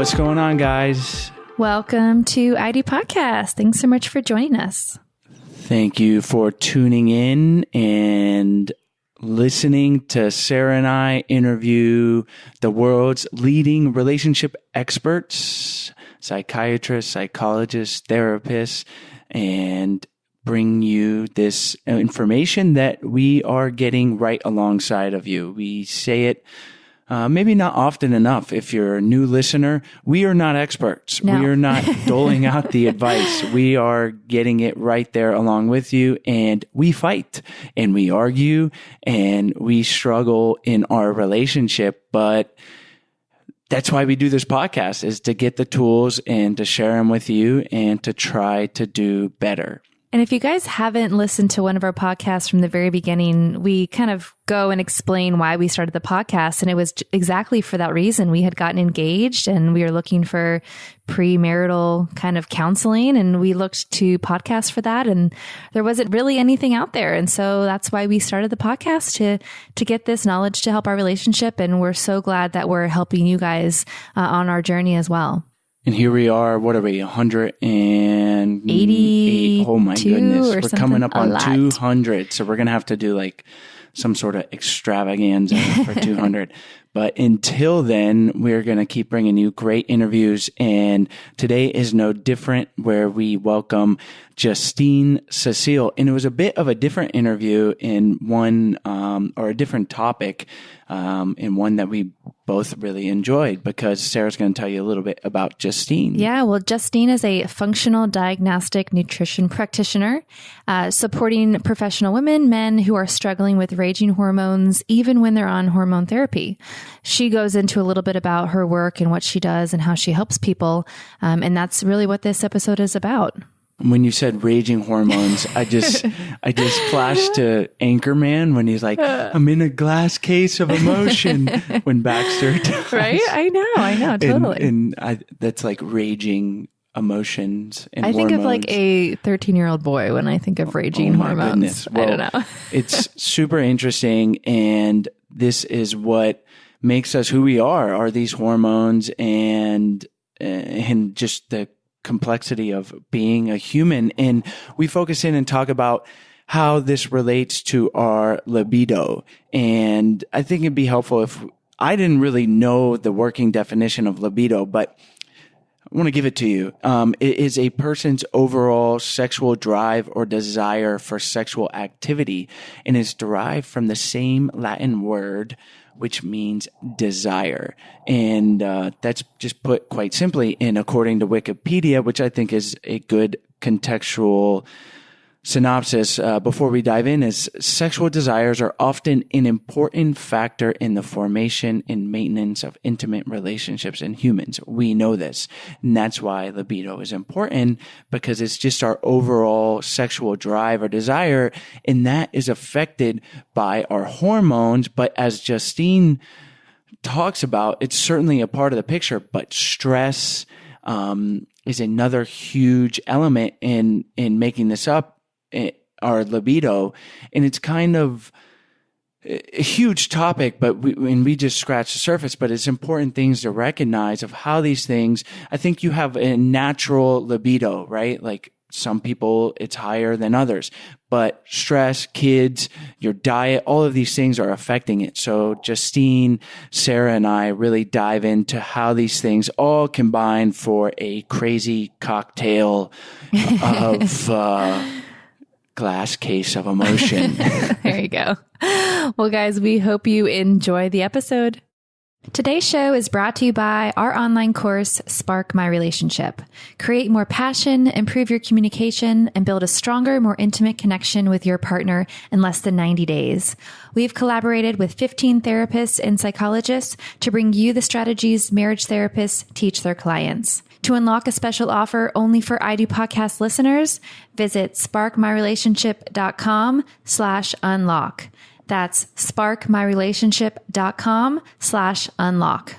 What's going on, guys? Welcome to ID Podcast. Thanks so much for joining us. Thank you for tuning in and listening to Sarah and I interview the world's leading relationship experts, psychiatrists, psychologists, therapists, and bring you this information that we are getting right alongside of you. We say it maybe not often enough. If you're a new listener, we are not experts. No. We are not doling out the advice. We are getting it right there along with you. And we fight and we argue and we struggle in our relationship. But that's why we do this podcast, is to get the tools and to share them with you and to try to do better. And if you guys haven't listened to one of our podcasts from the very beginning, we kind of go and explain why we started the podcast. And it was exactly for that reason. We had gotten engaged and we were looking for premarital kind of counseling, and we looked to podcasts for that. And there wasn't really anything out there. And so that's why we started the podcast, to get this knowledge to help our relationship. And we're so glad that we're helping you guys on our journey as well. And here we are. What are we? 180. Oh my goodness. We're coming up on 200. So we're going to have to do like some sort of extravaganza for 200. But until then, we're going to keep bringing you great interviews. And today is no different, where we welcome Justine Cécile. And it was a bit of a different interview in one, or a different topic, in one that we both really enjoyed, because Sarah's going to tell you a little bit about Justine. Yeah, well, Justine is a functional diagnostic nutrition practitioner, supporting professional women, men who are struggling with raging hormones, even when they're on hormone therapy. She goes into a little bit about her work and what she does and how she helps people. And that's really what this episode is about. When you said raging hormones, I just flashed to Anchorman when he's like, I'm in a glass case of emotion, when Baxter does. Right? I know, totally. And that's like raging emotions and I think hormones. of like a 13-year-old boy when I think of raging hormones. Goodness. Well, I don't know. It's super interesting, and this is what makes us who we are these hormones and just the complexity of being a human. And we focus in and talk about how this relates to our libido. And I think it'd be helpful if I didn't really know the working definition of libido, but I want to give it to you. It is a person's overall sexual drive or desire for sexual activity, and is derived from the same Latin word, which means desire. And that's just put quite simply, and according to Wikipedia, which I think is a good contextual synopsis before we dive in, is sexual desires are often an important factor in the formation and maintenance of intimate relationships in humans. We know this. And that's why libido is important, because it's just our overall sexual drive or desire. And that is affected by our hormones. But as Justine talks about, it's certainly a part of the picture, but stress is another huge element in making this up. Our libido. And it's kind of a huge topic, but we just scratch the surface, but it's important things to recognize of how these things, I think you have a natural libido, right? Like some people, it's higher than others, but stress, kids, your diet, all of these things are affecting it. So Justine, Sarah, and I really dive into how these things all combine for a crazy cocktail of, glass case of emotion. There you go. Well, guys, we hope you enjoy the episode. Today's show is brought to you by our online course, Spark My Relationship. Create more passion, improve your communication, and build a stronger, more intimate connection with your partner in less than 90 days. We've collaborated with 15 therapists and psychologists to bring you the strategies marriage therapists teach their clients. To unlock a special offer only for ID Podcast listeners, visit sparkmyrelationship.com/unlock. That's sparkmyrelationship.com/unlock.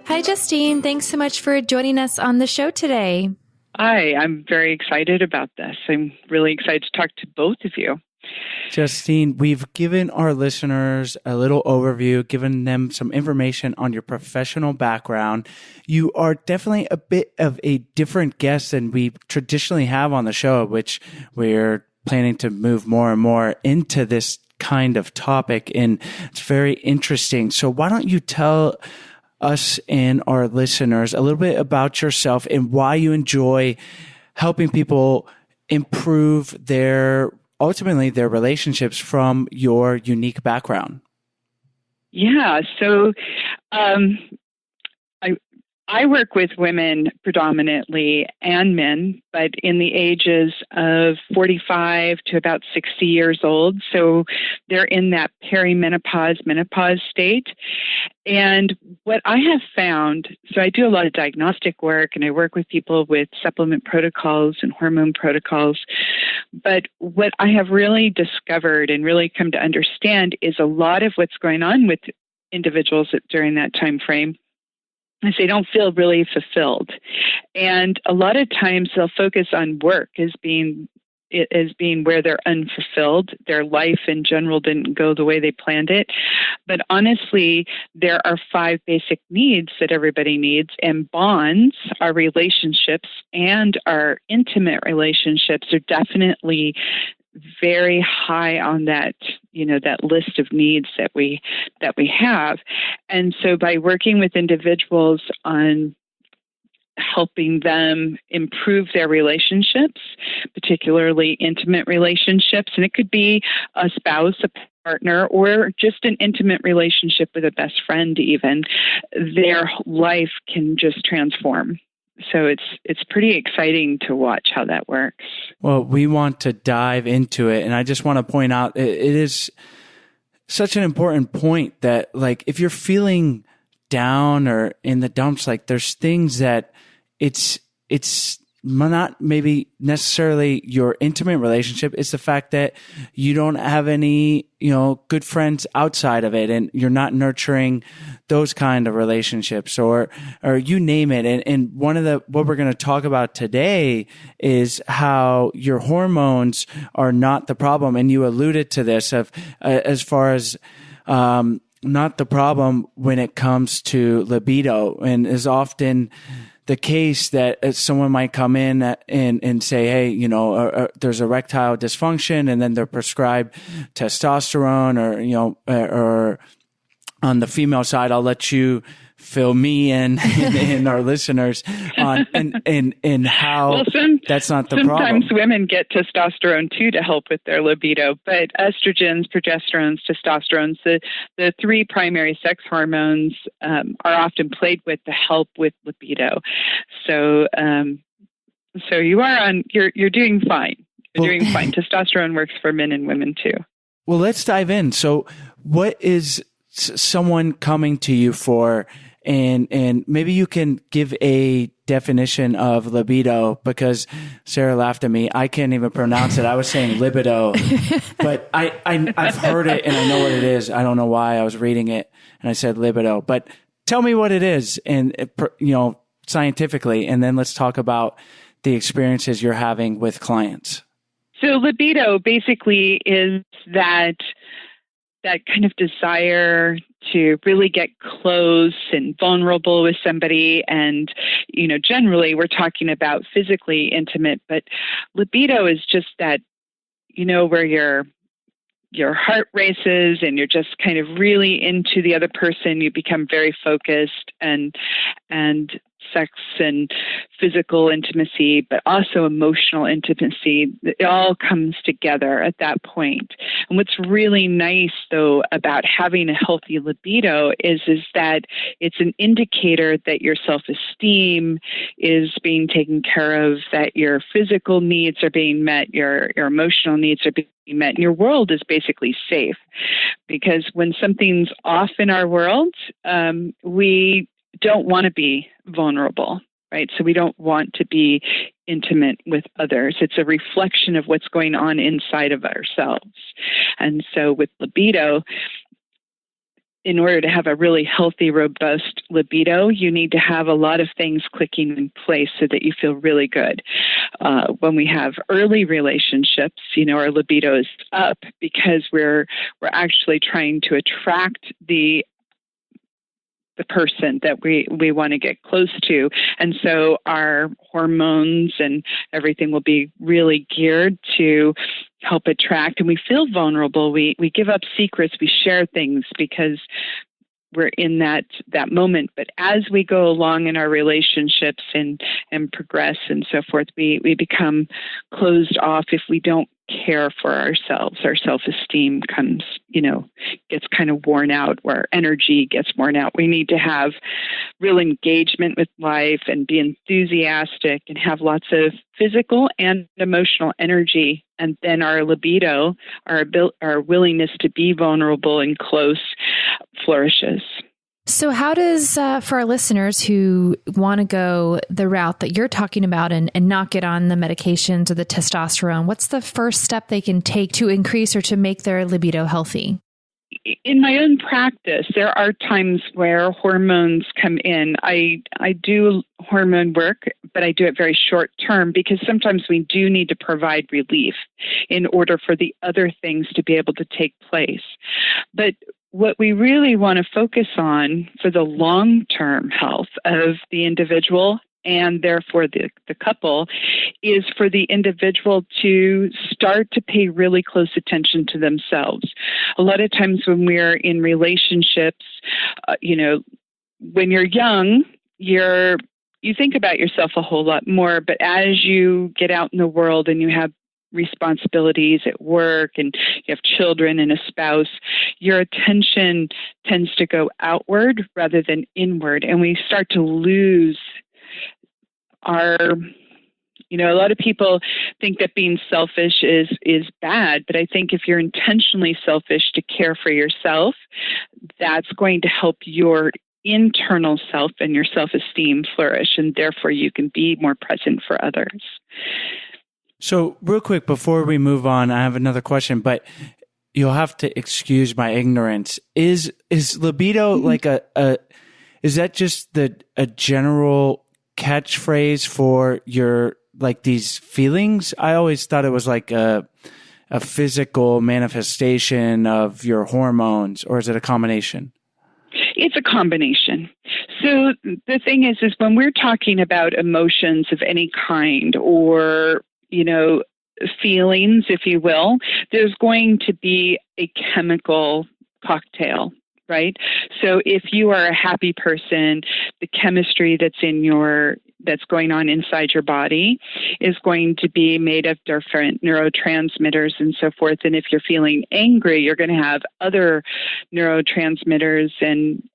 Hi, Justine. Thanks so much for joining us on the show today. Hi, I'm very excited about this. I'm really excited to talk to both of you. Justine, we've given our listeners a little overview, given them some information on your professional background. You are definitely a bit of a different guest than we traditionally have on the show, which we're planning to move more and more into this kind of topic. And it's very interesting. So why don't you tell us and our listeners a little bit about yourself and why you enjoy helping people improve ultimately their relationships from your unique background? Yeah. So I work with women predominantly and men, but in the ages of 45 to about 60 years old. So they're in that perimenopause, menopause state. And what I have found, so I do a lot of diagnostic work and I work with people with supplement protocols and hormone protocols. But what I have really discovered and really come to understand is a lot of what's going on with individuals during that time frame is they don't feel really fulfilled. And a lot of times they'll focus on work as being where they're unfulfilled. Their life in general didn't go the way they planned it. But honestly, there are 5 basic needs that everybody needs, and bonds, our relationships and our intimate relationships are definitely very high on that, that list of needs that we have. And so by working with individuals on helping them improve their relationships, particularly intimate relationships, and it could be a spouse, a partner, or just an intimate relationship with a best friend even, their life can just transform. So it's pretty exciting to watch how that works. Well, we want to dive into it. And I just want to point out, it is such an important point that, like, if you're feeling down or in the dumps, like, there's things that it's not maybe necessarily your intimate relationship. It's the fact that you don't have any, good friends outside of it, and you're not nurturing those kind of relationships, or you name it. And one of what we're going to talk about today is how your hormones are not the problem. And you alluded to this as far as, not the problem when it comes to libido, and is often the case that someone might come in and say, hey, there's erectile dysfunction, and then they're prescribed testosterone, or on the female side, I'll let you fill me in and our listeners on and how that's not the problem. Sometimes women get testosterone too to help with their libido, but estrogens, progesterones, testosterones, the 3 primary sex hormones are often played with to help with libido. So you're doing fine. You're doing fine. Testosterone works for men and women too. Well, let's dive in. So what is someone coming to you for? And maybe you can give a definition of libido, because Sarah laughed at me. I can't even pronounce it. I was saying libido, but I've heard it and I know what it is. I don't know why. I was reading it and I said libido, but tell me what it is, and scientifically, and then let's talk about the experiences you're having with clients. So libido basically is that kind of desire to really get close and vulnerable with somebody. And, generally we're talking about physically intimate, but libido is just that, where your heart races and you're just kind of really into the other person. You become very focused, and sex and physical intimacy, but also emotional intimacy. It all comes together at that point. And what's really nice, though, about having a healthy libido is that it's an indicator that your self-esteem is being taken care of, that your physical needs are being met, your emotional needs are being met, and your world is basically safe. Because when something's off in our world, we don't want to be vulnerable, right? So we don't want to be intimate with others. It's a reflection of what's going on inside of ourselves. And so with libido, in order to have a really healthy, robust libido, you need to have a lot of things clicking in place so that you feel really good. When we have early relationships, our libido is up because we're actually trying to attract the person that we want to get close to. And so our hormones and everything will be really geared to help attract, and we feel vulnerable. We give up secrets, we share things because we're in that moment. But as we go along in our relationships and progress and so forth, we become closed off if we don't care for ourselves. Our self-esteem gets kind of worn out, our energy gets worn out. We need to have real engagement with life and be enthusiastic and have lots of physical and emotional energy. And then our libido, our willingness to be vulnerable and close, flourishes. So how does, for our listeners who want to go the route that you're talking about and not get on the medications or the testosterone, what's the first step they can take to increase or to make their libido healthy? In my own practice, there are times where hormones come in. I do hormone work, but I do it very short term because sometimes we do need to provide relief in order for the other things to be able to take place. But what we really want to focus on for the long-term health of the individual and therefore the couple is for the individual to start to pay really close attention to themselves. A lot of times when we're in relationships, when you're young, you think about yourself a whole lot more, but as you get out in the world and you have responsibilities at work and you have children and a spouse, your attention tends to go outward rather than inward. And we start to lose a lot of people think that being selfish is bad, but I think if you're intentionally selfish to care for yourself, that's going to help your internal self and your self-esteem flourish, and therefore you can be more present for others. So real quick, before we move on, I have another question, but you'll have to excuse my ignorance. Is libido like is that just a general catchphrase for your, like, these feelings? I always thought it was like a physical manifestation of your hormones, or is it a combination? It's a combination. So the thing is when we're talking about emotions of any kind or feelings, if you will, there's going to be a chemical cocktail, right? So if you are a happy person, the chemistry that's going on inside your body is going to be made of different neurotransmitters and so forth. And if you're feeling angry, you're going to have other neurotransmitters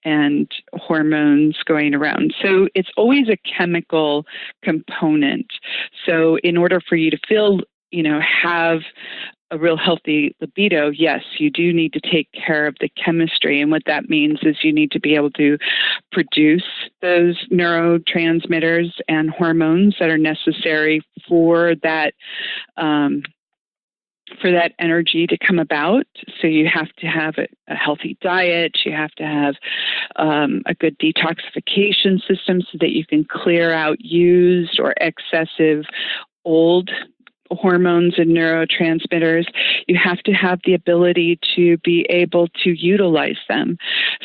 and hormones going around. So it's always a chemical component. So in order for you to feel, have a real healthy libido, yes, you do need to take care of the chemistry. And what that means is you need to be able to produce those neurotransmitters and hormones that are necessary for that energy to come about. So you have to have a healthy diet. You have to have a good detoxification system so that you can clear out used or excessive old hormones and neurotransmitters. You have to have the ability to be able to utilize them.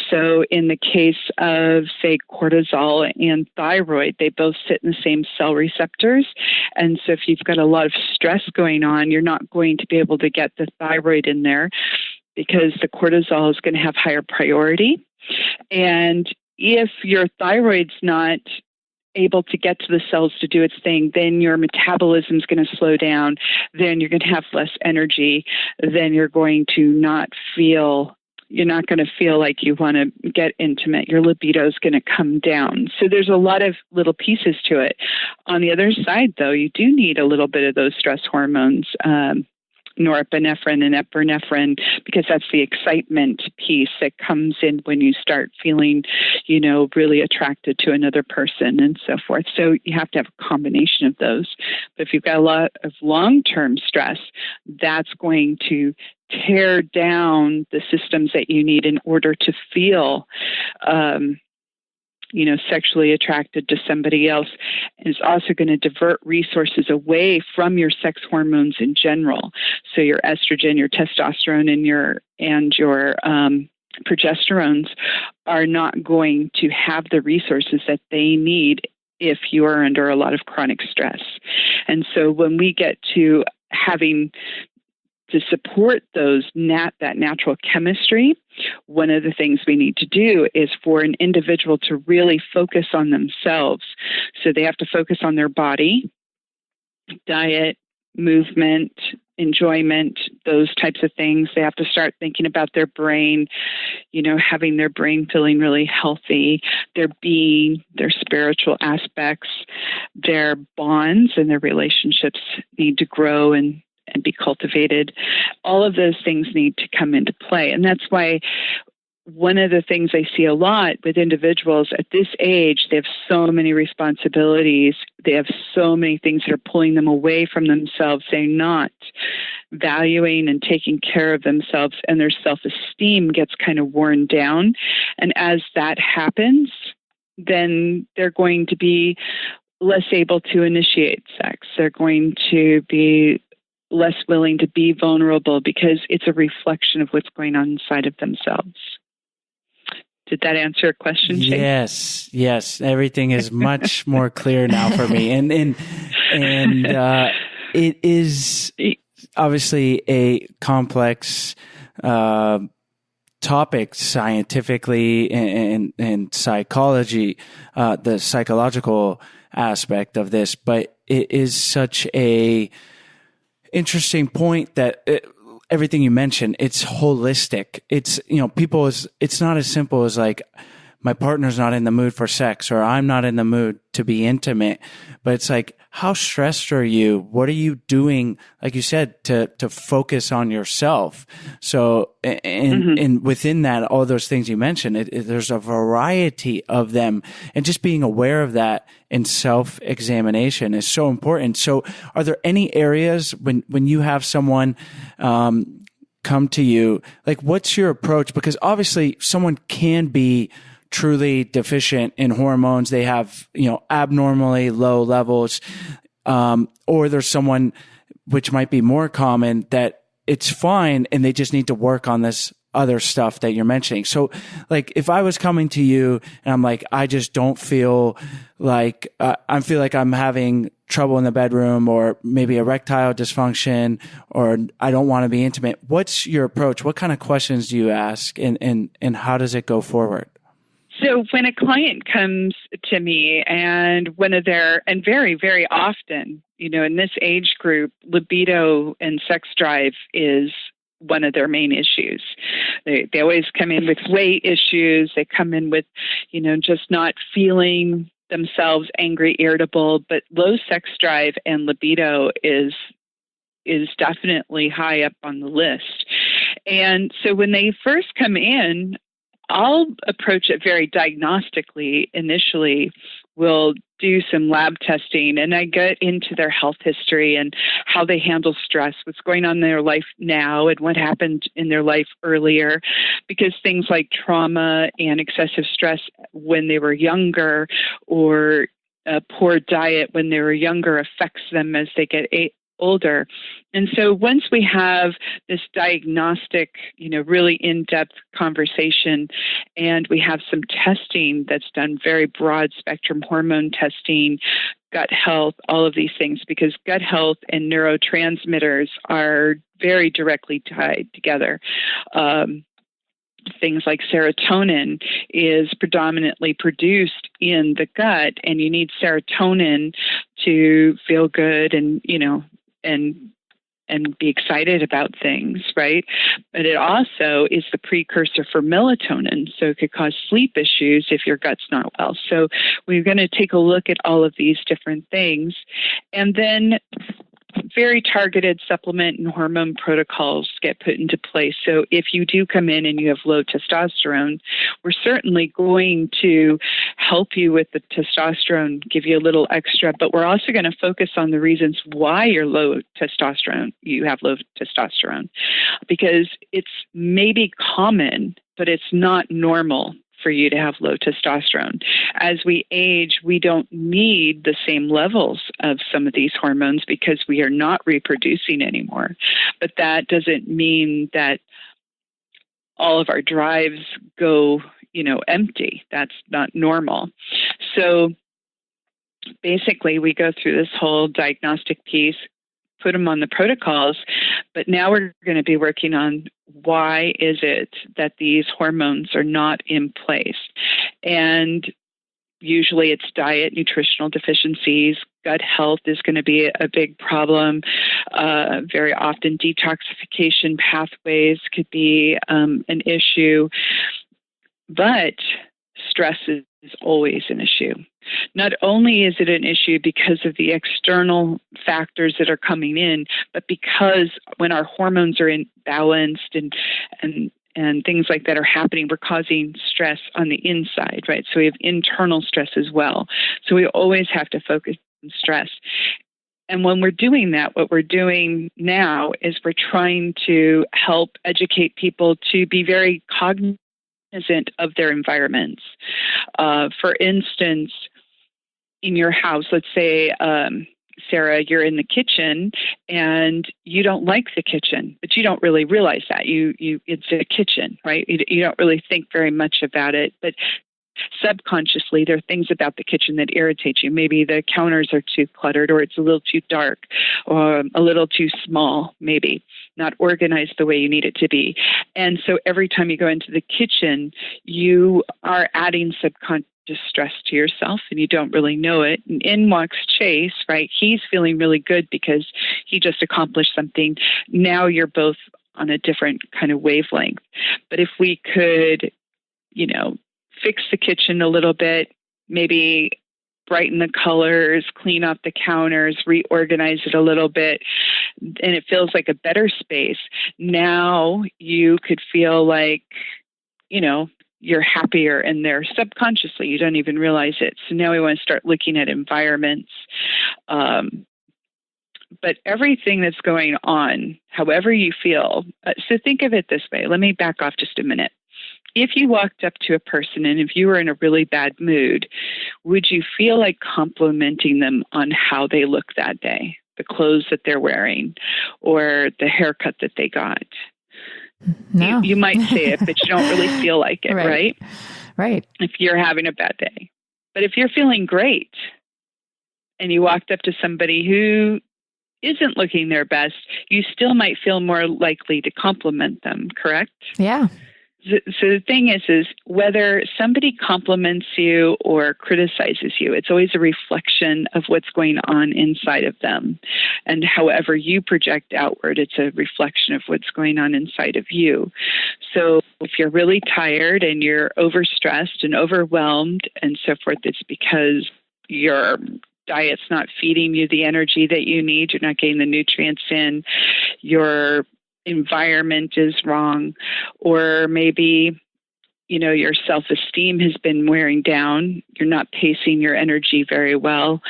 So in the case of, say, cortisol and thyroid, they both sit in the same cell receptors. And so if you've got a lot of stress going on, you're not going to be able to get the thyroid in there because the cortisol is going to have higher priority. And if your thyroid's not able to get to the cells to do its thing, then your metabolism is going to slow down. Then you're going to have less energy. Then you're going to not feel like you want to get intimate. Your libido is going to come down. So there's a lot of little pieces to it. On the other side, though, you do need a little bit of those stress hormones. norepinephrine and epinephrine, because that's the excitement piece that comes in when you start feeling, really attracted to another person and so forth. So you have to have a combination of those. But if you've got a lot of long-term stress, that's going to tear down the systems that you need in order to feel sexually attracted to somebody else. And it's also going to divert resources away from your sex hormones in general. So your estrogen, your testosterone, and your progesterones are not going to have the resources that they need if you are under a lot of chronic stress. And so when we get to having to support that natural chemistry, one of the things we need to do is for an individual to really focus on themselves. So they have to focus on their body, diet, movement, enjoyment, those types of things. They have to start thinking about their brain, having their brain feeling really healthy, their being, their spiritual aspects, their bonds and their relationships need to grow and be cultivated. All of those things need to come into play. And that's why one of the things I see a lot with individuals at this age, they have so many responsibilities. They have so many things that are pulling them away from themselves. They're not valuing and taking care of themselves, and their self-esteem gets kind of worn down. And as that happens, then they're going to be less able to initiate sex. They're going to be less willing to be vulnerable because it's a reflection of what's going on inside of themselves. Did that answer your question, Chase? Yes. Everything is much more clear now for me. And it is obviously a complex topic scientifically and psychology, the psychological aspect of this, but it is such a interesting point that everything you mentioned, it's holistic. It's, it's not as simple as like, my partner's not in the mood for sex, or I'm not in the mood to be intimate, but it's like, how stressed are you? What are you doing? Like you said, to focus on yourself. So, and within that, all those things you mentioned, there's a variety of them, and just being aware of that and self-examination is so important. So are there any areas when you have someone, come to you, like what's your approach? Because obviously someone can be truly deficient in hormones. They have, abnormally low levels. Or there's someone, which might be more common, that it's fine and they just need to work on this other stuff that you're mentioning. So like if I was coming to you and I'm like, I just don't feel like, I feel like I'm having trouble in the bedroom, or maybe erectile dysfunction, or I don't want to be intimate. What's your approach? What kind of questions do you ask, and how does it go forward? So when a client comes to me and and very, very often, in this age group, libido and sex drive is one of their main issues. They always come in with weight issues. They come in with, just not feeling themselves angry, irritable, but low sex drive and libido is definitely high up on the list. And so when they first come in, I'll approach it very diagnostically initially. We'll do some lab testing, and I get into their health history and how they handle stress, what's going on in their life now and what happened in their life earlier, because things like trauma and excessive stress when they were younger, or a poor diet when they were younger, affects them as they get older. And so once we have this diagnostic, really in-depth conversation, and we have some testing that's done, very broad spectrum hormone testing, gut health, all of these things, because gut health and neurotransmitters are very directly tied together. Things like serotonin is predominantly produced in the gut, and you need serotonin to feel good and be excited about things, right? But it also is the precursor for melatonin, so it could cause sleep issues if your gut's not well. So we're going to take a look at all of these different things. And then very targeted supplement and hormone protocols get put into place. So if you do come in and you have low testosterone, we're certainly going to help you with the testosterone, give you a little extra, but we're also going to focus on the reasons why you have low testosterone, because it's maybe common, but it's not normal for you to have low testosterone. As we age, we don't need the same levels of some of these hormones because we are not reproducing anymore. But that doesn't mean that all of our drives go, empty. That's not normal. So basically, we go through this whole diagnostic piece, put them on the protocols, but now we're going to be working on why is it that these hormones are not in place. And usually it's diet, nutritional deficiencies, gut health is going to be a big problem. Very often detoxification pathways could be an issue, but stress is always an issue. Not only is it an issue because of the external factors that are coming in, but because when our hormones are imbalanced and things like that are happening, we're causing stress on the inside, right? So we have internal stress as well. So we always have to focus on stress. And when we're doing that, what we're doing now is we're trying to help educate people to be very cognizant of their environments. For instance, in your house, let's say, Sarah, you're in the kitchen and you don't like the kitchen, but you don't really realize that it's a kitchen, right? You don't really think very much about it, but subconsciously there are things about the kitchen that irritate you. Maybe the counters are too cluttered, or it's a little too dark, or a little too small, maybe not organized the way you need it to be. And so every time you go into the kitchen, you are adding subconscious stress to yourself and you don't really know it. And in walks Chase, right? He's feeling really good because he just accomplished something. Now you're both on a different kind of wavelength. But if we could, fix the kitchen a little bit, maybe brighten the colors, clean up the counters, reorganize it a little bit, and it feels like a better space. Now you could feel like, you're happier in there subconsciously. You don't even realize it. So now we want to start looking at environments. But everything that's going on, however you feel, so think of it this way. Let me back off just a minute. If you walked up to a person and if you were in a really bad mood, would you feel like complimenting them on how they look that day, the clothes that they're wearing, or the haircut that they got? No. You might say it, but you don't really feel like it, right? Right. If you're having a bad day. But if you're feeling great and you walked up to somebody who isn't looking their best, you still might feel more likely to compliment them, correct? Yeah. So the thing is whether somebody compliments you or criticizes you, it's always a reflection of what's going on inside of them. And however you project outward, it's a reflection of what's going on inside of you. So if you're really tired and you're overstressed and overwhelmed and so forth, it's because your diet's not feeding you the energy that you need. You're not getting the nutrients in. Your environment is wrong, or maybe your self-esteem has been wearing down. You're not pacing your energy very well.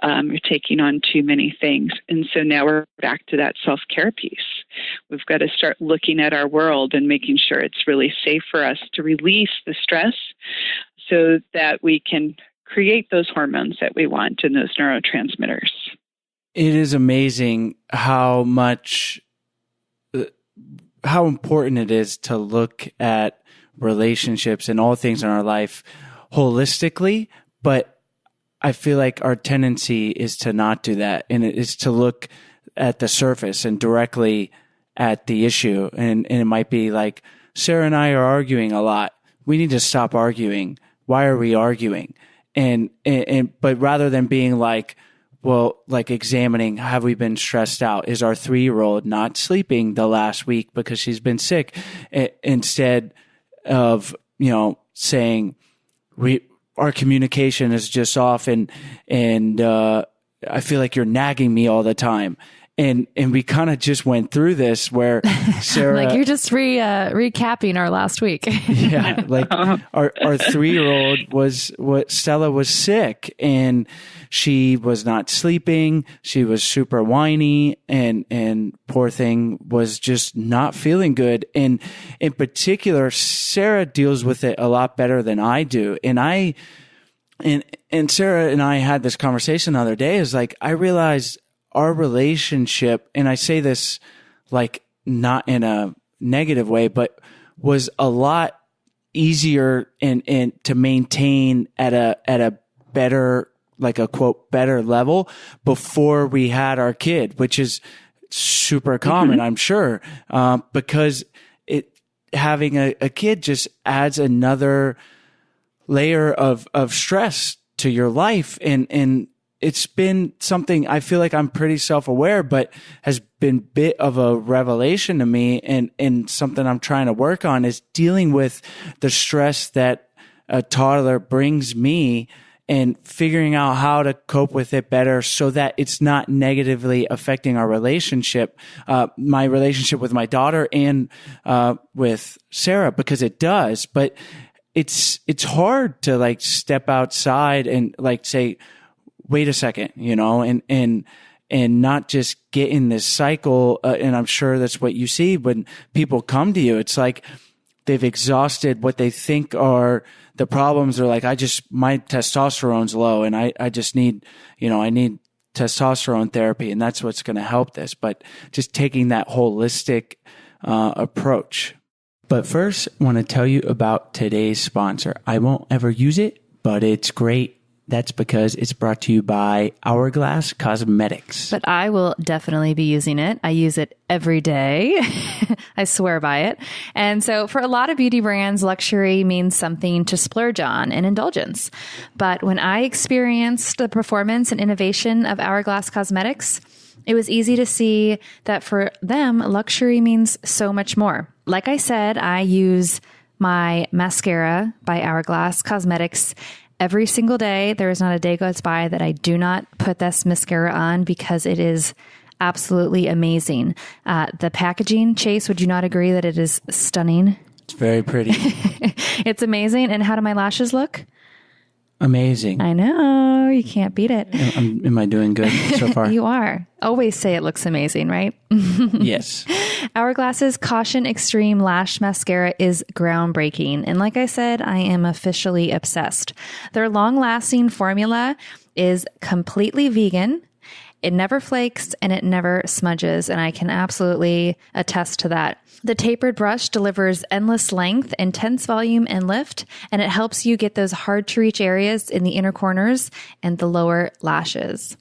You're taking on too many things. And so now we're back to that self-care piece. We've got to start looking at our world and making sure it's really safe for us to release the stress so that we can create those hormones that we want and those neurotransmitters. It is amazing how important it is to look at relationships and all things in our life holistically, but I feel like our tendency is to not do that, and it is to look at the surface and directly at the issue. And it might be like, Sarah and I are arguing a lot. We need to stop arguing. Why are we arguing? But rather than being like, well, like examining, have we been stressed out? Is our 3-year-old not sleeping the last week because she's been sick? Instead of, saying our communication is just off and I feel like you're nagging me all the time. And we kind of just went through this where Sarah, like you're just recapping our last week. yeah, like our 3-year-old Stella was sick and she was not sleeping. She was super whiny and poor thing was just not feeling good. And in particular, Sarah deals with it a lot better than I do. And Sarah and I had this conversation the other day, is like, I realized our relationship, and I say this like not in a negative way, but was a lot easier and to maintain at a better, like a quote, better level before we had our kid, which is super common, I'm sure, because having a kid just adds another layer of stress to your life. And it's been something I feel like I'm pretty self-aware, but has been a bit of a revelation to me, and something I'm trying to work on is dealing with the stress that a toddler brings me and figuring out how to cope with it better so that it's not negatively affecting our relationship, my relationship with my daughter and with Sarah, because it does. But it's hard to like step outside and like say, wait a second, and not just get in this cycle. And I'm sure that's what you see when people come to you. It's like they've exhausted what they think are the problems. They're like, my testosterone's low and I just need, I need testosterone therapy, and that's what's going to help this. But just taking that holistic approach. But first, I want to tell you about today's sponsor. I won't ever use it, but it's great. That's because it's brought to you by Hourglass Cosmetics. But I will definitely be using it. I use it every day. I swear by it. And so for a lot of beauty brands, luxury means something to splurge on and indulgence. But when I experienced the performance and innovation of Hourglass Cosmetics, it was easy to see that for them, luxury means so much more. Like I said, I use my mascara by Hourglass Cosmetics every single day. There is not a day goes by that I do not put this mascara on because it is absolutely amazing. The packaging, Chase, would you not agree that it is stunning? It's very pretty. It's amazing. And how do my lashes look? Amazing. I know. You can't beat it. Am I doing good so far? You are. Always say it looks amazing, right? Yes. Hourglass's Caution Extreme Lash Mascara is groundbreaking. And like I said, I am officially obsessed. Their long-lasting formula is completely vegan. It never flakes and it never smudges. And I can absolutely attest to that. The tapered brush delivers endless length, intense volume, and lift, and it helps you get those hard to reach areas in the inner corners and the lower lashes.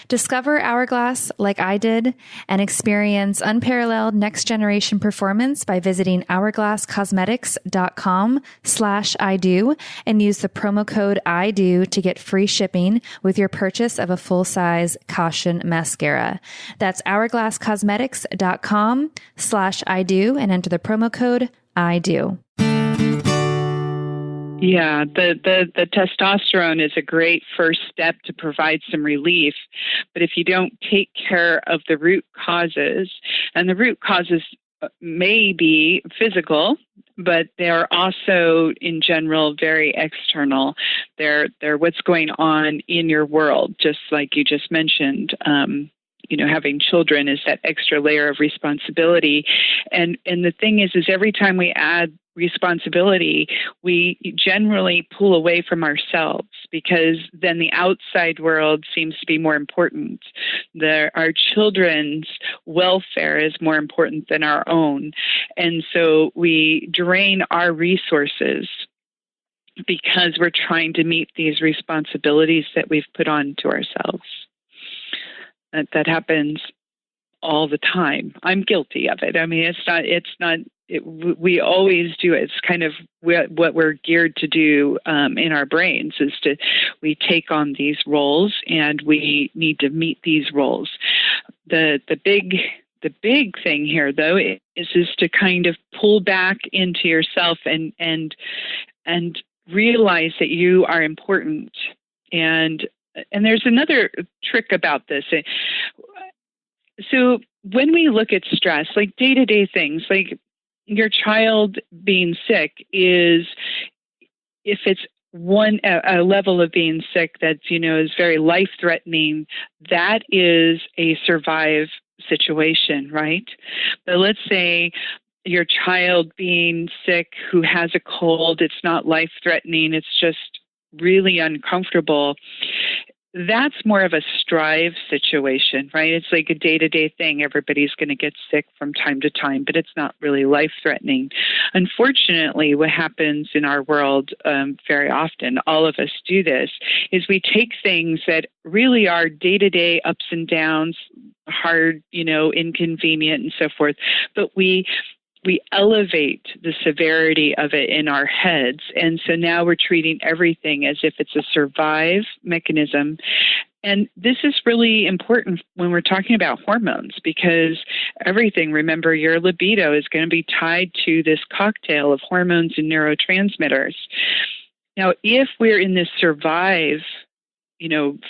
Discover Hourglass like I did and experience unparalleled next generation performance by visiting hourglasscosmetics.com/IDO and use the promo code IDO to get free shipping with your purchase of a full size Caution mascara. That's hourglasscosmetics.com/IDO and enter the promo code IDO. Yeah, the testosterone is a great first step to provide some relief. But if you don't take care of the root causes, and the root causes may be physical, but they're also in general very external. They're what's going on in your world, just like you just mentioned. Having children is that extra layer of responsibility. And the thing is every time we add responsibility, we generally pull away from ourselves because then the outside world seems to be more important. Our children's welfare is more important than our own. And so we drain our resources because we're trying to meet these responsibilities that we've put on to ourselves. That happens all the time. I'm guilty of it. I mean, we always do it. It's kind of what we're geared to do in our brains we take on these roles and we need to meet these roles. The big thing here though is to kind of pull back into yourself and realize that you are important. And there's another trick about this. So when we look at stress, like day-to-day things, like your child being sick is, if it's a level of being sick that, is very life-threatening, that is a survive situation, right? But let's say your child being sick who has a cold, it's not life-threatening, it's just really uncomfortable. That's more of a strive situation, right? It's like a day-to-day thing. Everybody's going to get sick from time to time, but it's not really life-threatening. Unfortunately, what happens in our world very often, all of us do this, is we take things that really are day-to-day ups and downs, hard, inconvenient and so forth, but we elevate the severity of it in our heads. And so now we're treating everything as if it's a survive mechanism. And this is really important when we're talking about hormones, because everything, remember, your libido is going to be tied to this cocktail of hormones and neurotransmitters. Now, if we're in this survive,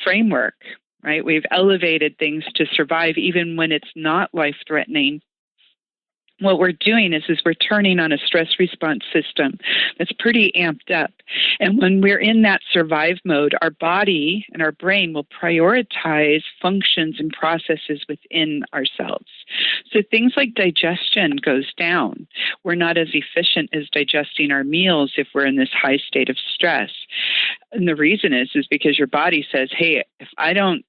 framework, right, we've elevated things to survive even when it's not life-threatening. What we're doing is we're turning on a stress response system that's pretty amped up. And when we're in that survive mode, our body and our brain will prioritize functions and processes within ourselves. So things like digestion goes down. We're not as efficient as digesting our meals if we're in this high state of stress. And the reason is because your body says, hey, if I don't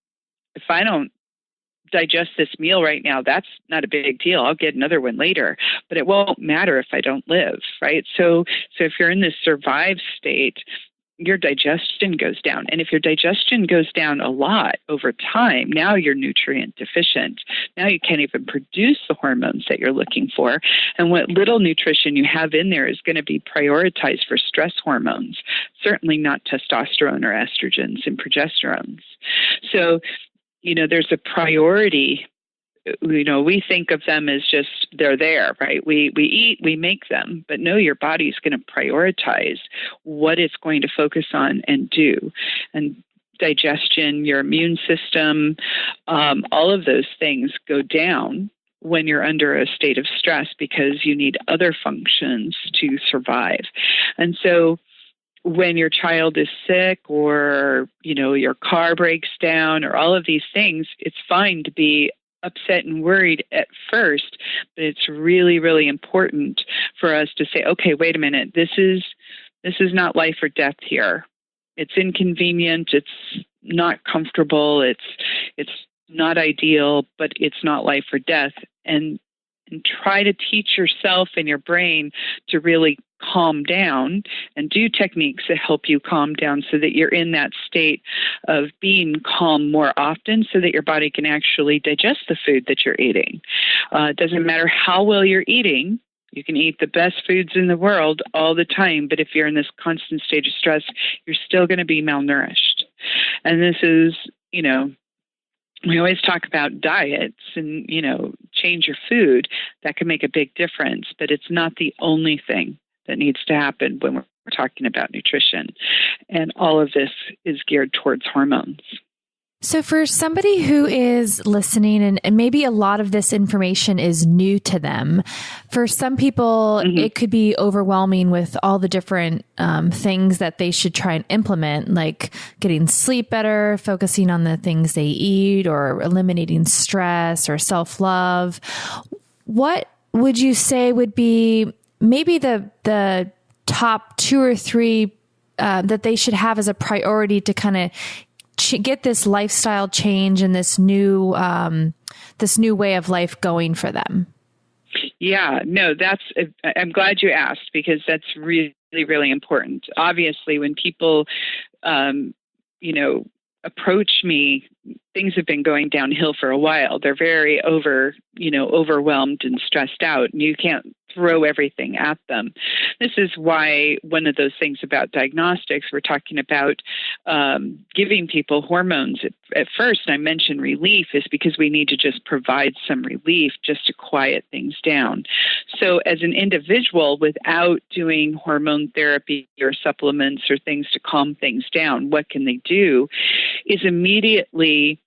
digest this meal right now, that's not a big deal. I'll get another one later, but it won't matter if I don't live, right? So if you're in this survive state, your digestion goes down. And if your digestion goes down a lot over time, now you're nutrient deficient. Now you can't even produce the hormones that you're looking for. And what little nutrition you have in there is going to be prioritized for stress hormones, certainly not testosterone or estrogens and progesterones. So there's a priority. We think of them as just, they're there, right? We eat, we make them, but no, your body's going to prioritize what it's going to focus on and do. And digestion, your immune system, all of those things go down when you're under a state of stress because you need other functions to survive. And so when your child is sick or, your car breaks down or all of these things, it's fine to be upset and worried at first, but it's really, really important for us to say, okay, wait a minute, this is not life or death here. It's inconvenient. It's not comfortable. It's not ideal, but it's not life or death. And try to teach yourself and your brain to really calm down and do techniques that help you calm down so that you're in that state of being calm more often so that your body can actually digest the food that you're eating. It doesn't matter how well you're eating. You can eat the best foods in the world all the time, but if you're in this constant state of stress, you're still going to be malnourished. And this is, we always talk about diets and, change your food. That can make a big difference, but it's not the only thing that needs to happen when we're talking about nutrition. And all of this is geared towards hormones. So for somebody who is listening and maybe a lot of this information is new to them, for some people, it could be overwhelming with all the different things that they should try and implement, like getting sleep better, focusing on the things they eat, or eliminating stress or self-love. What would you say would be maybe the top 2 or 3 that they should have as a priority to kind of get this lifestyle change and this new way of life going for them? Yeah, no, I'm glad you asked because that's really, really important. Obviously, when people, approach me, things have been going downhill for a while. They're very overwhelmed and stressed out, and you can't throw everything at them. This is why one of those things about diagnostics, we're talking about giving people hormones. At first, I mentioned relief is because we need to just provide some relief just to quiet things down. So as an individual, without doing hormone therapy or supplements or things to calm things down, what can they do is immediately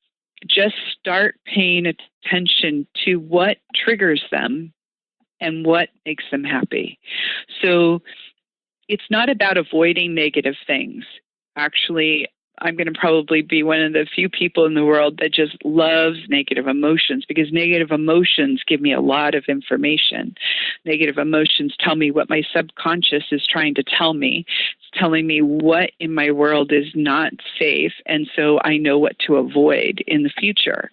just start paying attention to what triggers them and what makes them happy. So it's not about avoiding negative things. Actually, I'm going to probably be one of the few people in the world that just loves negative emotions, because negative emotions give me a lot of information. Negative emotions tell me what my subconscious is trying to tell me. It's telling me what in my world is not safe, and so I know what to avoid in the future.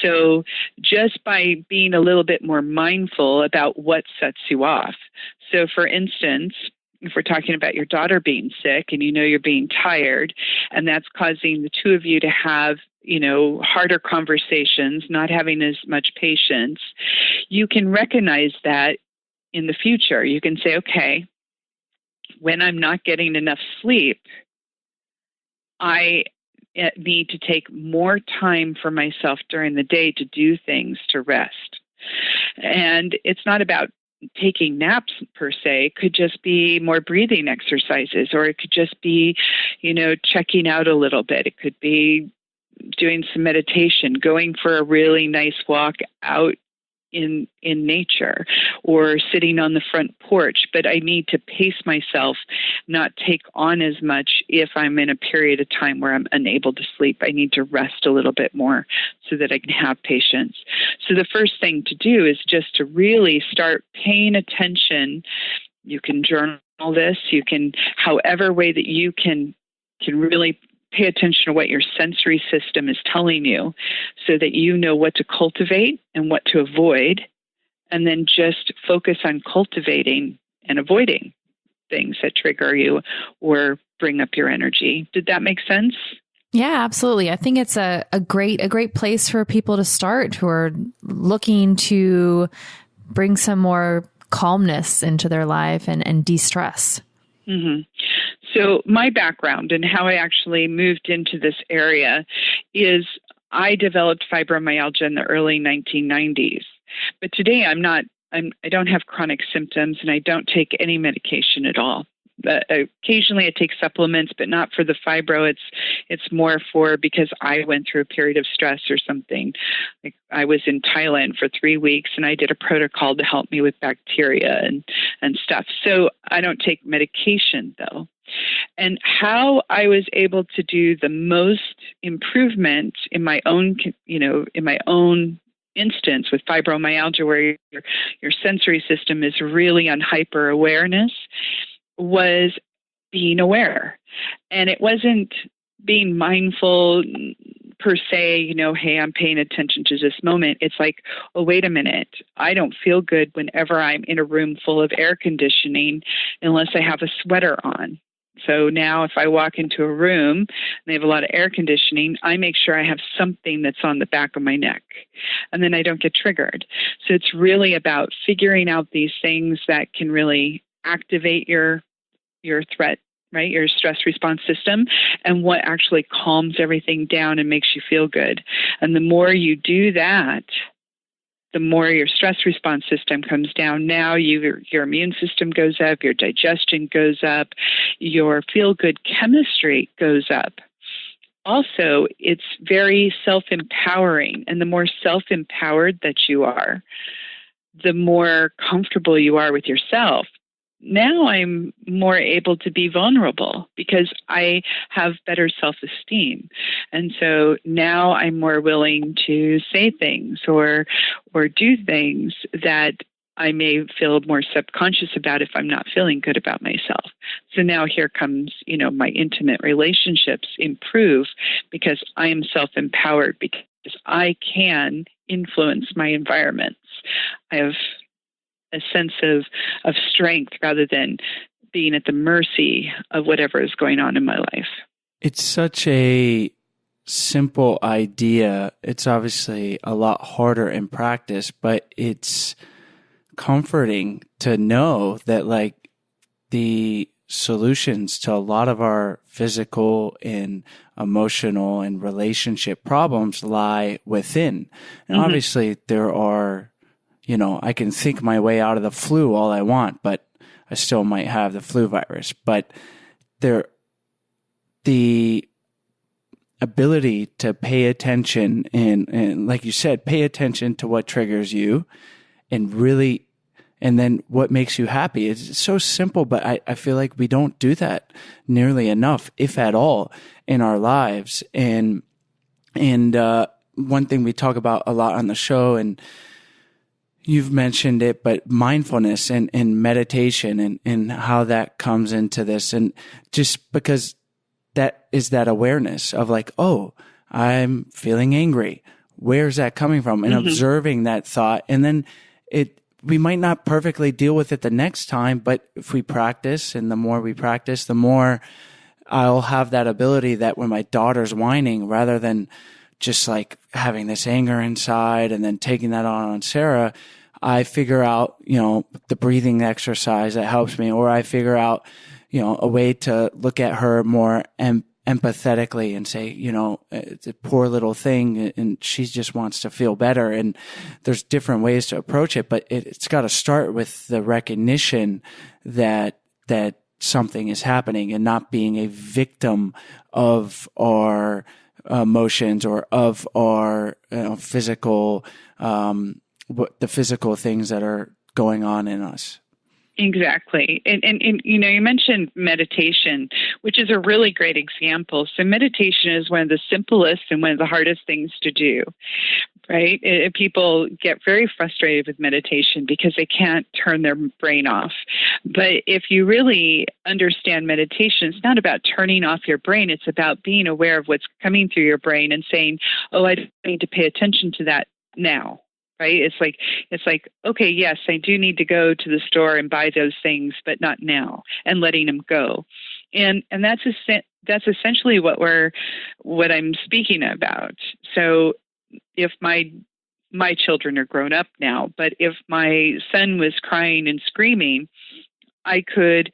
So just by being a little bit more mindful about what sets you off. So for instance, if we're talking about your daughter being sick and you know you're being tired, and that's causing the two of you to have, harder conversations, not having as much patience, you can recognize that in the future. You can say, okay, when I'm not getting enough sleep, I need to take more time for myself during the day to do things, to rest. And it's not about taking naps per se. It could just be more breathing exercises, or it could just be, checking out a little bit. It could be doing some meditation, going for a really nice walk out in nature, or sitting on the front porch. But I need to pace myself, not take on as much if I'm in a period of time where I'm unable to sleep. I need to rest a little bit more so that I can have patience. So the first thing to do is just to really start paying attention. You can journal this. You can, however way that you can really pay attention to what your sensory system is telling you, so that you know what to cultivate and what to avoid, and then just focus on cultivating and avoiding things that trigger you or bring up your energy. Did that make sense? Yeah, absolutely. I think it's a great place for people to start who are looking to bring some more calmness into their life and de-stress. Mm-hmm. So my background and how I actually moved into this area is I developed fibromyalgia in the early 1990s. But today I don't have chronic symptoms, and I don't take any medication at all. Occasionally I take supplements, but not for the fibro. It's more for because I went through a period of stress or something. Like I was in Thailand for 3 weeks, and I did a protocol to help me with bacteria and stuff. So I don't take medication though. And how I was able to do the most improvement in my own, instance with fibromyalgia, where your sensory system is really on hyper awareness, was being aware. And it wasn't being mindful per se, hey, I'm paying attention to this moment. It's like, oh, wait a minute. I don't feel good whenever I'm in a room full of air conditioning unless I have a sweater on. So now if I walk into a room and they have a lot of air conditioning, I make sure I have something that's on the back of my neck, and then I don't get triggered. So it's really about figuring out these things that can really activate your threat, right? Your stress response system, and what actually calms everything down and makes you feel good. And the more you do that, the more your stress response system comes down. Now your immune system goes up, your digestion goes up, your feel-good chemistry goes up. Also, it's very self-empowering. And the more self-empowered that you are, the more comfortable you are with yourself. Now I'm more able to be vulnerable because I have better self-esteem. And so now I'm more willing to say things or do things that I may feel more subconscious about if I'm not feeling good about myself. So now here comes, my intimate relationships improve because I am self-empowered, because I can influence my environments. I have a sense of strength rather than being at the mercy of whatever is going on in my life. It's such a simple idea. It's obviously a lot harder in practice, but it's comforting to know that like the solutions to a lot of our physical and emotional and relationship problems lie within. And obviously there are, I can think my way out of the flu all I want, but I still might have the flu virus. But the ability to pay attention and like you said, pay attention to what triggers you and really, and then what makes you happy. It's so simple, but I feel like we don't do that nearly enough, if at all, in our lives. And one thing we talk about a lot on the show, and you've mentioned it, but mindfulness and meditation and how that comes into this. And just because that is that awareness of like, oh, I'm feeling angry. Where's that coming from? And observing that thought. And then we might not perfectly deal with it the next time, but if we practice, and the more we practice, the more I'll have that ability that when my daughter's whining, rather than just like having this anger inside and then taking that on Sarah, I figure out, the breathing exercise that helps me, or I figure out, a way to look at her more empathetically and say, it's a poor little thing and she just wants to feel better. And there's different ways to approach it, but it's got to start with the recognition that something is happening and not being a victim of our emotions or of our physical, the physical things that are going on in us. Exactly. And you mentioned meditation, which is a really great example. So meditation is one of the simplest and one of the hardest things to do, right? People get very frustrated with meditation because they can't turn their brain off. But if you really understand meditation, it's not about turning off your brain. It's about being aware of what's coming through your brain and saying, oh, I need to pay attention to that now. Right? It's like, okay, yes, I do need to go to the store and buy those things, but not now, and letting them go. And that's essentially what I'm speaking about. So if my children are grown up now, but if my son was crying and screaming, I could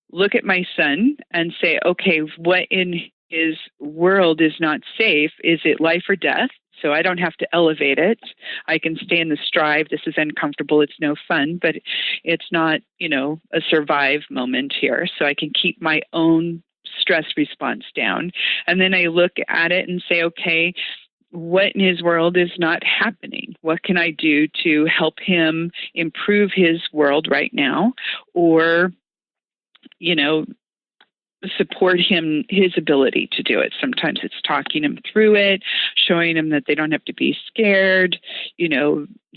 look at my son and say, okay, what in his world is not safe? Is it life or death? So I don't have to elevate it. I can stay in the strive. This is uncomfortable. It's no fun, but it's not, a survive moment here. So I can keep my own stress response down. And then I look at it and say, okay, what in his world is not happening? What can I do to help him improve his world right now? Or, support him, his ability to do it. Sometimes it's talking him through it, showing him that they don't have to be scared.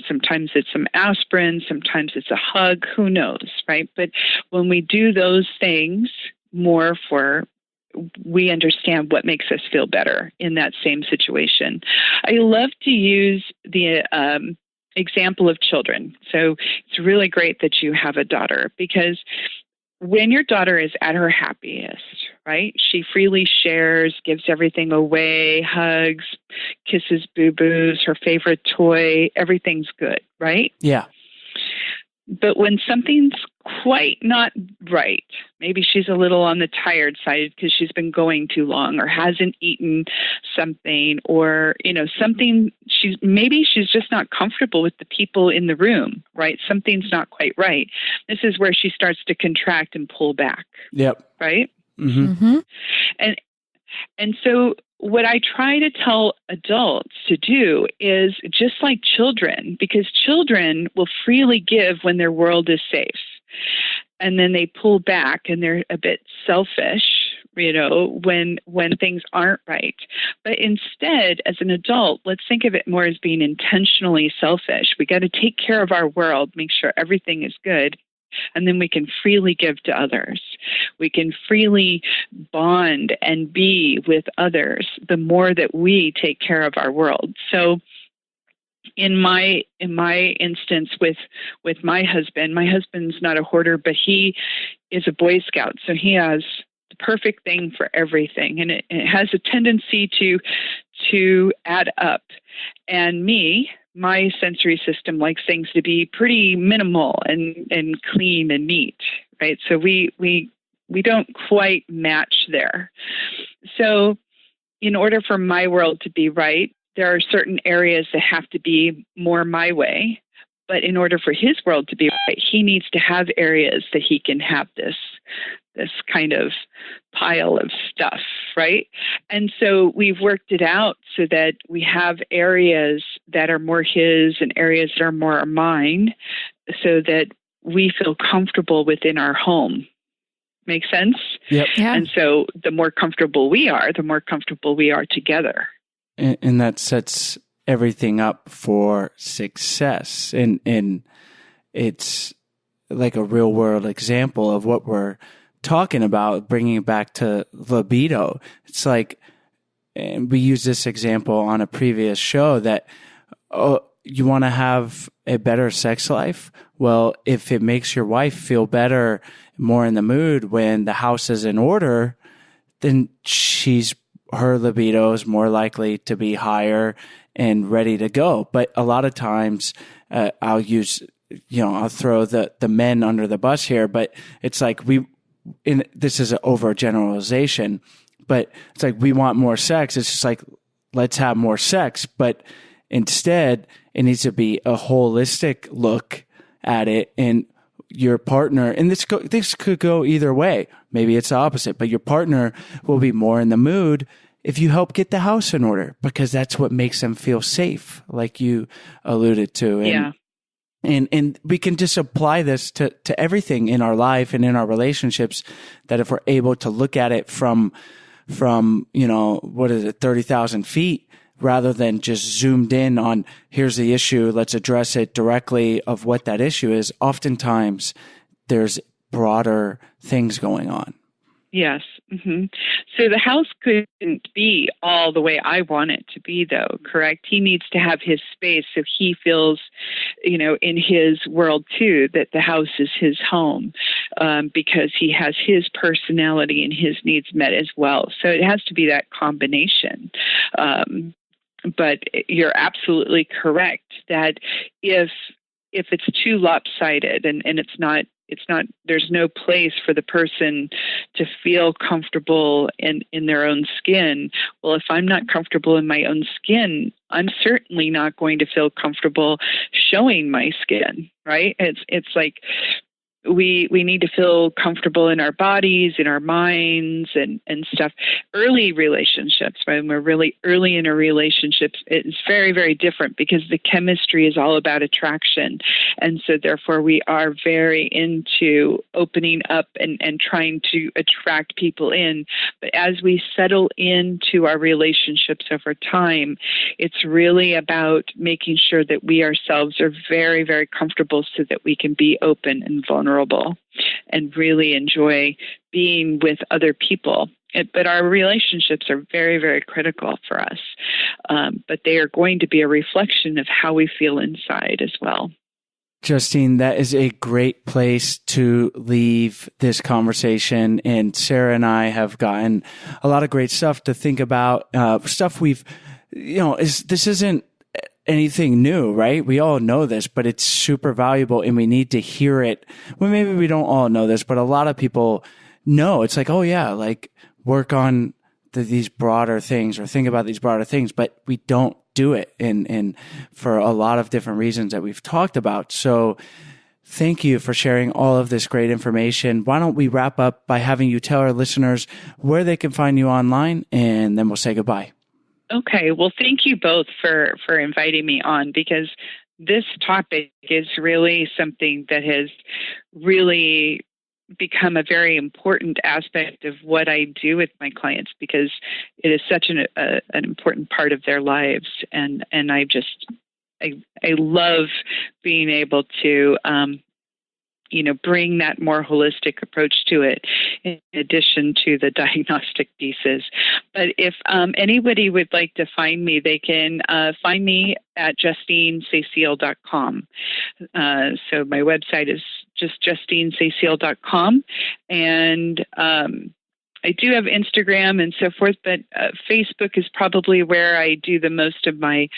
Sometimes it's some aspirin, sometimes it's a hug, who knows, right? But when we do those things more we understand what makes us feel better in that same situation. I love to use the example of children. So it's really great that you have a daughter, because when your daughter is at her happiest, right, she freely shares, gives everything away, hugs, kisses boo-boos, her favorite toy, everything's good, right? Yeah. But when something's quite not right, maybe she's a little on the tired side because she's been going too long or hasn't eaten something, or, something, maybe she's just not comfortable with the people in the room, right? Something's not quite right. This is where she starts to contract and pull back. Yep. Right? Mm-hmm. Mm-hmm. And so what I try to tell adults to do is just like children, because children will freely give when their world is safe. And then they pull back and they're a bit selfish, when things aren't right. But instead, as an adult, let's think of it more as being intentionally selfish. We got to take care of our world, make sure everything is good. And then we can freely give to others. We can freely bond and be with others the more that we take care of our world. So in my instance with my husband's not a hoarder, but he is a Boy Scout. So he has the perfect thing for everything. And it has a tendency to add up. And my sensory system likes things to be pretty minimal and clean and neat, right? So we don't quite match there. So in order for my world to be right, there are certain areas that have to be more my way. But in order for his world to be right, he needs to have areas that he can have this kind of pile of stuff, right? And so we've worked it out so that we have areas that are more his and areas that are more mine, so that we feel comfortable within our home. Make sense? Yep. Yeah. And so the more comfortable we are, the more comfortable we are together. And that sets everything up for success. And it's like a real world example of what we're talking about, bringing it back to libido. It's like, and we used this example on a previous show, that you want to have a better sex life. Well, if it makes your wife feel better, more in the mood when the house is in order, then her libido is more likely to be higher and ready to go. But a lot of times, I'll throw the men under the bus here, but it's like this is an overgeneralization, but it's like we want more sex. It's just like, let's have more sex. But instead, it needs to be a holistic look at it. And your partner, and this could go either way. Maybe it's the opposite, but your partner will be more in the mood if you help get the house in order, because that's what makes them feel safe, like you alluded to. Yeah. And we can just apply this to everything in our life and in our relationships, that if we're able to look at it from 30,000 feet, rather than just zoomed in on, here's the issue, let's address it directly of what that issue is. Oftentimes there's broader things going on. Yes. Mm-hmm. So the house couldn't be all the way I want it to be, though, correct? He needs to have his space so he feels, in his world, too, that the house is his home, because he has his personality and his needs met as well. So it has to be that combination. But you're absolutely correct that if it's too lopsided and it's not, there's no place for the person to feel comfortable in their own skin. Well, if I'm not comfortable in my own skin, I'm certainly not going to feel comfortable showing my skin, right? It's like we need to feel comfortable in our bodies, in our minds and stuff. Early relationships, right? When we're really early in a relationship, it's very, very different because the chemistry is all about attraction. And so therefore we are very into opening up and trying to attract people in. But as we settle into our relationships over time, it's really about making sure that we ourselves are very, very comfortable so that we can be open and vulnerable and really enjoy being with other people. But our relationships are very, very critical for us. But they are going to be a reflection of how we feel inside as well. Justine, that is a great place to leave this conversation. And Sarah and I have gotten a lot of great stuff to think about, stuff we've, this isn't anything new, right? We all know this, but it's super valuable and we need to hear it. Well, maybe we don't all know this, but a lot of people know. It's like, oh yeah, like work on these broader things or think about these broader things, but we don't do it. And for a lot of different reasons that we've talked about. So thank you for sharing all of this great information. Why don't we wrap up by having you tell our listeners where they can find you online, and then we'll say goodbye. Okay. Well, thank you both for inviting me on, because this topic is really something that has really become a very important aspect of what I do with my clients, because it is such an important part of their lives. And I love being able to, bring that more holistic approach to it, in addition to the diagnostic pieces. But if anybody would like to find me, they can find me at JustineCécile.com. So my website is just JustineCécile.com. And I do have Instagram and so forth, but Facebook is probably where I do the most of my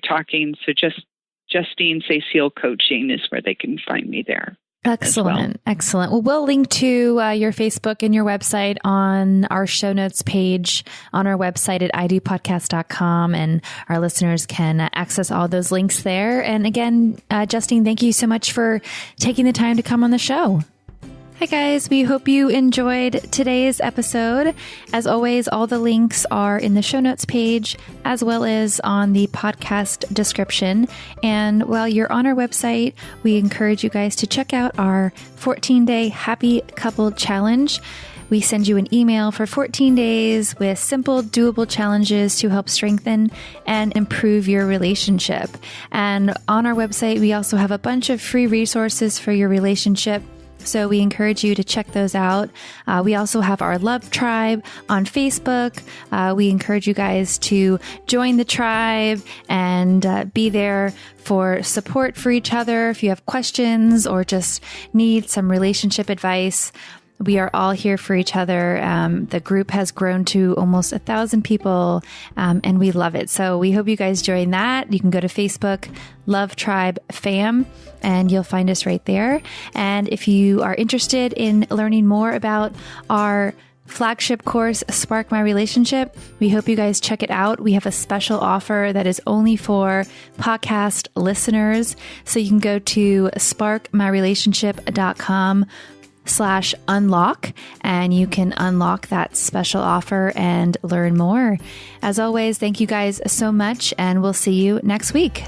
talking. So just Justine Cécile Coaching is where they can find me there. Excellent. Well. Excellent. Well, we'll link to your Facebook and your website on our show notes page on our website at idopodcast.com, and our listeners can access all those links there. And again, Justine, thank you so much for taking the time to come on the show. Hi guys, we hope you enjoyed today's episode. As always, all the links are in the show notes page as well as on the podcast description. And while you're on our website, we encourage you guys to check out our 14-day Happy Couple Challenge. We send you an email for 14 days with simple, doable challenges to help strengthen and improve your relationship. And on our website, we also have a bunch of free resources for your relationship. So we encourage you to check those out. We also have our Love Tribe on Facebook. We encourage you guys to join the tribe and be there for support for each other. If you have questions or just need some relationship advice, we are all here for each other. The group has grown to almost 1,000 people, and we love it. So we hope you guys join that. You can go to Facebook, Love Tribe Fam, and you'll find us right there. And if you are interested in learning more about our flagship course, Spark My Relationship, we hope you guys check it out. We have a special offer that is only for podcast listeners. So you can go to sparkmyrelationship.com/unlock, and you can unlock that special offer and learn more. As always, thank you guys so much, and we'll see you next week.